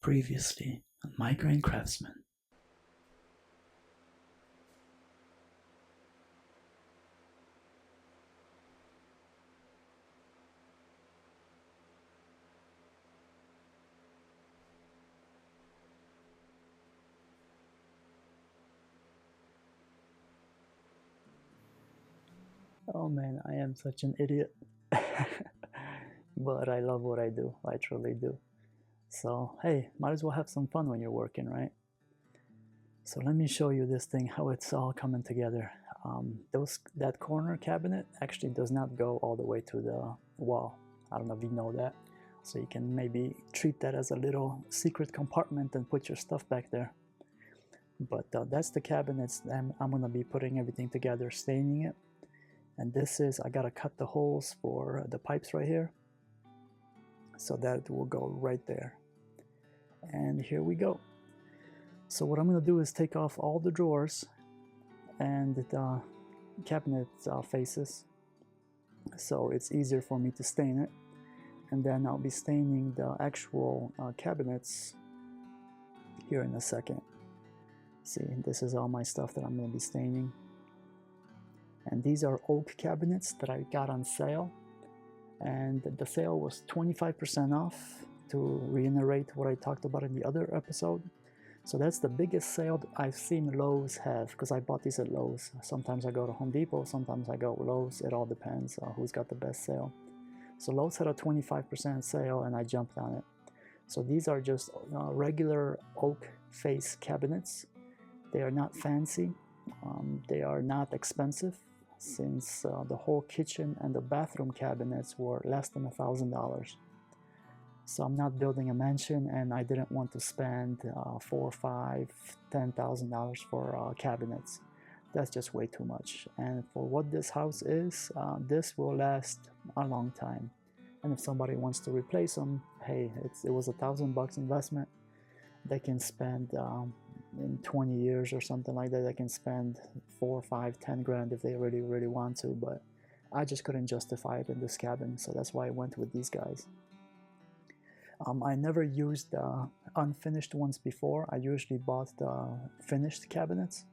Previously on Migraine Craftsman. Oh man, I am such an idiot. But I love what I do. I truly do. So, hey, might as well have some fun when you're working, right? So let me show you this thing, how it's all coming together. That corner cabinet actually does not go all the way to the wall. I don't know if you know that. So you can maybe treat that as a little secret compartment and put your stuff back there. But that's the cabinets. I'm gonna be putting everything together, staining it. And this is, I gotta cut the holes for the pipes right here. So that will go right there. And here we go. So what I'm gonna do is take off all the drawers and the cabinet faces, so it's easier for me to stain it. And then I'll be staining the actual cabinets here in a second. See, this is all my stuff that I'm gonna be staining. And these are oak cabinets that I got on sale. And the sale was 25% off, to reiterate what I talked about in the other episode. So that's the biggest sale I've seen Lowe's have, because I bought these at Lowe's. Sometimes I go to Home Depot, sometimes I go Lowe's. It all depends who's got the best sale. So Lowe's had a 25% sale and I jumped on it. So these are just regular oak face cabinets. They are not fancy. They are not expensive, since the whole kitchen and the bathroom cabinets were less than $1,000. So I'm not building a mansion, and I didn't want to spend $4, $5, $10,000 for cabinets. That's just way too much. And for what this house is, this will last a long time. And if somebody wants to replace them, hey, it was $1,000 investment. They can spend in 20 years or something like that. They can spend 4, 5, 10 grand if they really, really want to. But I just couldn't justify it in this cabin, so that's why I went with these guys. I never used the unfinished ones before. I usually bought the finished cabinets,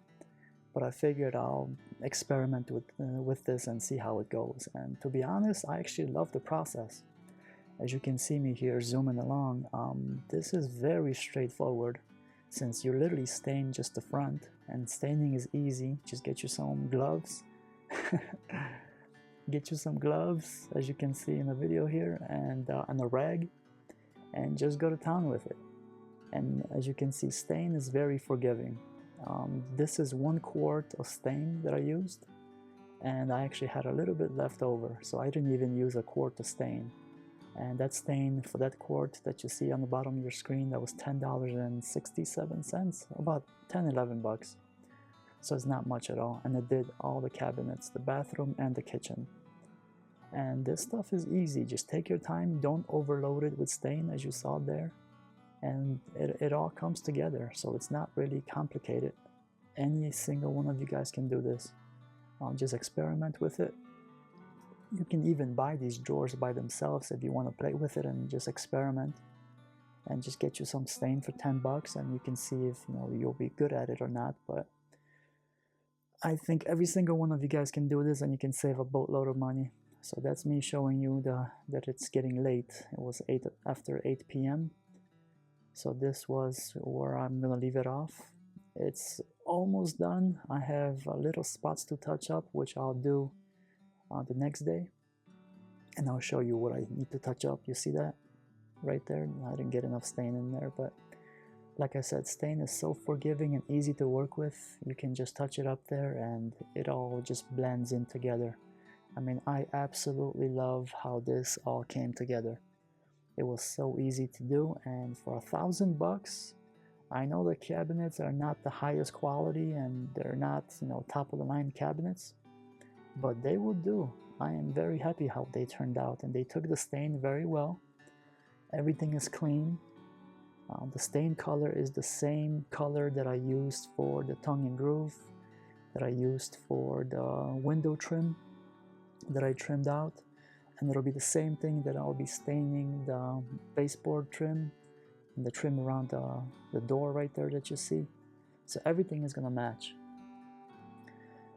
but I figured I'll experiment with this and see how it goes. And to be honest, I actually love the process. As you can see me here zooming along, this is very straightforward, since you literally stain just the front, and staining is easy. Just get you some gloves. Get you some gloves, as you can see in the video here, and a rag, and just go to town with it. And as you can see, stain is very forgiving. This is 1 quart of stain that I used, and I actually had a little bit left over, so I didn't even use a quart of stain. And that stain for that quart that you see on the bottom of your screen, that was $10.67, about 10, 11 bucks. So it's not much at all, and it did all the cabinets, the bathroom and the kitchen. And this stuff is easy. Just take your time, don't overload it with stain, as you saw there, and it all comes together. So it's not really complicated. Any single one of you guys can do this. Just experiment with it. You can even buy these drawers by themselves if you want to play with it and just experiment, and just get you some stain for 10 bucks, and you can see if you'll be good at it or not. But I think every single one of you guys can do this, and you can save a boatload of money. So that's me showing you that it's getting late. It was after 8 p.m. So this was where I'm gonna leave it off. It's almost done. I have little spots to touch up, which I'll do the next day, and I'll show you what I need to touch up. You see that right there? I didn't get enough stain in there, but like I said, stain is so forgiving and easy to work with. You can just touch it up there and it all just blends in together. I mean, I absolutely love how this all came together. It was so easy to do, and for $1,000, I know the cabinets are not the highest quality and they're not, top of the line cabinets, but they will do. I am very happy how they turned out, and they took the stain very well. Everything is clean. The stain color is the same color that I used for the tongue and groove, that I used for the window trim that I trimmed out, and it'll be the same thing that I'll be staining the baseboard trim and the trim around the door right there that you see. So everything is gonna match.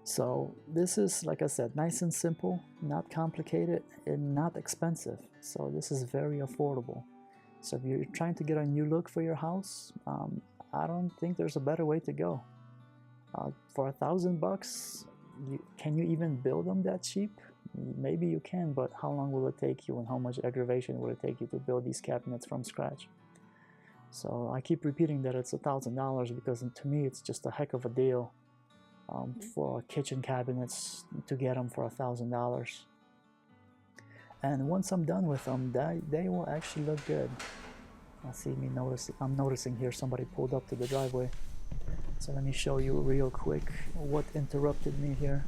So this is, like I said, nice and simple, not complicated, and not expensive. So this is very affordable. So if you're trying to get a new look for your house, I don't think there's a better way to go. For $1,000, can you even build them that cheap? Maybe you can, but how long will it take you, and how much aggravation will it take you to build these cabinets from scratch? So I keep repeating that it's $1,000 because to me it's just a heck of a deal for kitchen cabinets to get them for $1,000. And once I'm done with them, they will actually look good. I'm noticing here somebody pulled up to the driveway. So let me show you real quick what interrupted me here.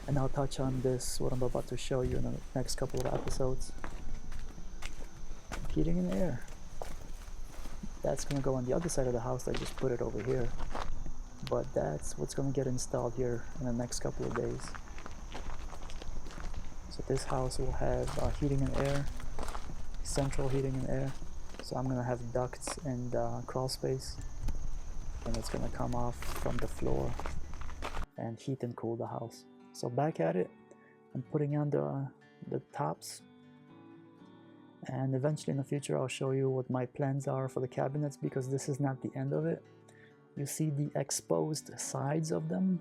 And I'll touch on this, what I'm about to show you in the next couple of episodes. Heating and air. That's gonna go on the other side of the house. I just put it over here. But that's what's gonna get installed here in the next couple of days. So this house will have heating and air, central heating and air. So I'm gonna have ducts and crawl space, and it's gonna come off from the floor and heat and cool the house. So back at it, I'm putting on the tops, and eventually in the future I'll show you what my plans are for the cabinets, because this is not the end of it. You see the exposed sides of them,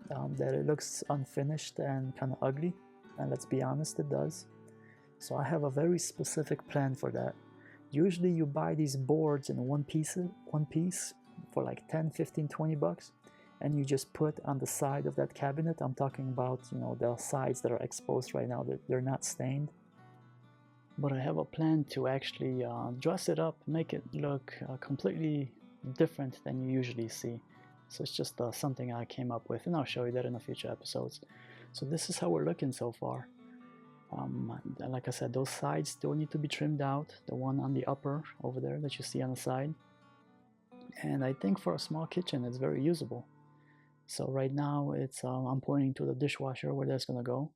that it looks unfinished and kind of ugly, and let's be honest, it does. So I have a very specific plan for that. Usually you buy these boards in one piece for like 10, 15, 20 bucks, and you just put on the side of that cabinet. I'm talking about, you know, the sides that are exposed right now, that they're not stained. But I have a plan to actually dress it up, make it look completely different than you usually see. So it's just something I came up with, and I'll show you that in the future episodes. So this is how we're looking so far. Like I said, those sides still need to be trimmed out, the one on the upper over there that you see on the side. And I think for a small kitchen it's very usable. So right now it's I'm pointing to the dishwasher where that's gonna go.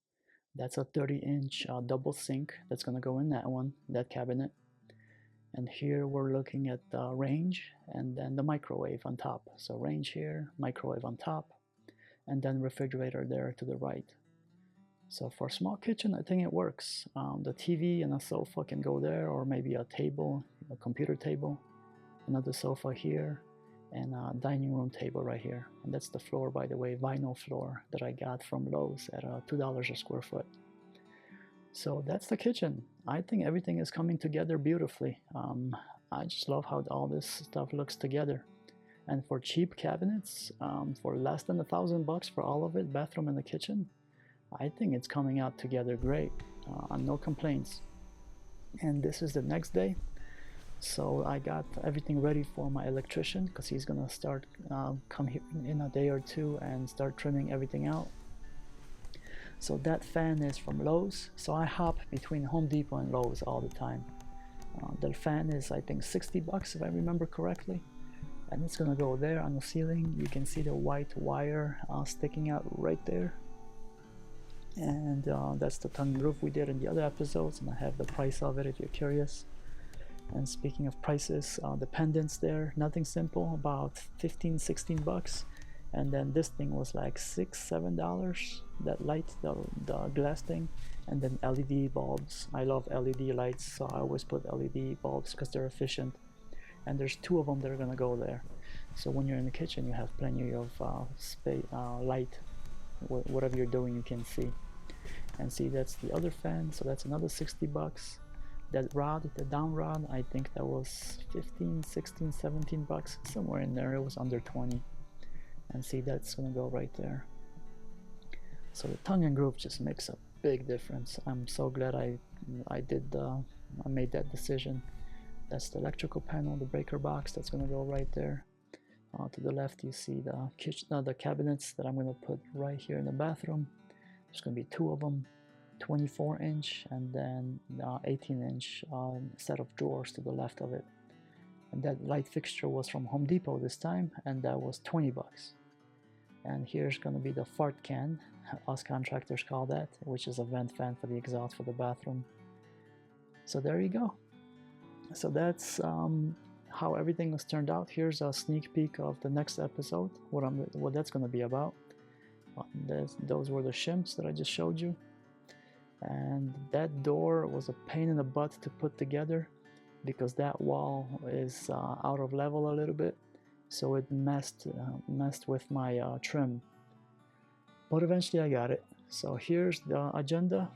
That's a 30-inch double sink that's gonna go in that cabinet. And here we're looking at the range and then the microwave on top. So range here, microwave on top, and then refrigerator there to the right. So for a small kitchen, I think it works. The TV and a sofa can go there, or maybe a table, a computer table, another sofa here, and a dining room table right here. And that's the floor, by the way, vinyl floor that I got from Lowe's at $2 a square foot. So that's the kitchen. I think everything is coming together beautifully. I just love how all this stuff looks together. And for cheap cabinets, for less than $1,000 for all of it, bathroom and the kitchen, I think it's coming out together great. No complaints. And this is the next day. So I got everything ready for my electrician, because he's gonna start come here in a day or two and start trimming everything out. So that fan is from Lowe's. So I hop between Home Depot and Lowe's all the time. The fan is, I think, 60 bucks if I remember correctly. And it's gonna go there on the ceiling. You can see the white wire sticking out right there. And that's the tongue roof we did in the other episodes, and I have the price of it if you're curious. And speaking of prices, the pendants there, nothing simple, about 15, 16 bucks. And then this thing was like $6, $7, that light, the glass thing. And then LED bulbs. I love LED lights, so I always put LED bulbs because they're efficient. And there's 2 of them that are gonna go there. So when you're in the kitchen, you have plenty of light. Whatever you're doing, you can see. And see, that's the other fan, so that's another 60 bucks. That rod, the down rod, I think that was 15, 16, 17 bucks, somewhere in there. It was under 20. And see, that's gonna go right there. So the tongue and groove just makes a big difference. I'm so glad I made that decision. That's the electrical panel, the breaker box, that's gonna go right there. To the left you see the kitchen, the cabinets that I'm gonna put right here in the bathroom. There's gonna be 2 of them, 24-inch and then 18-inch set of drawers to the left of it. And that light fixture was from Home Depot this time, and that was 20 bucks. And here's gonna be the fart can, us contractors call that, which is a vent fan for the exhaust for the bathroom. So there you go. So that's how everything was turned out. Here's a sneak peek of the next episode, what that's going to be about. Those were the shims that I just showed you, and that door was a pain in the butt to put together because that wall is out of level a little bit, so it messed with my trim. But eventually I got it. So here's the agenda.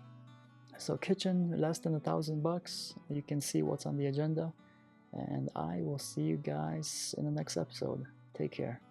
So kitchen, less than $1,000. You can see what's on the agenda, and I will see you guys in the next episode. Take care.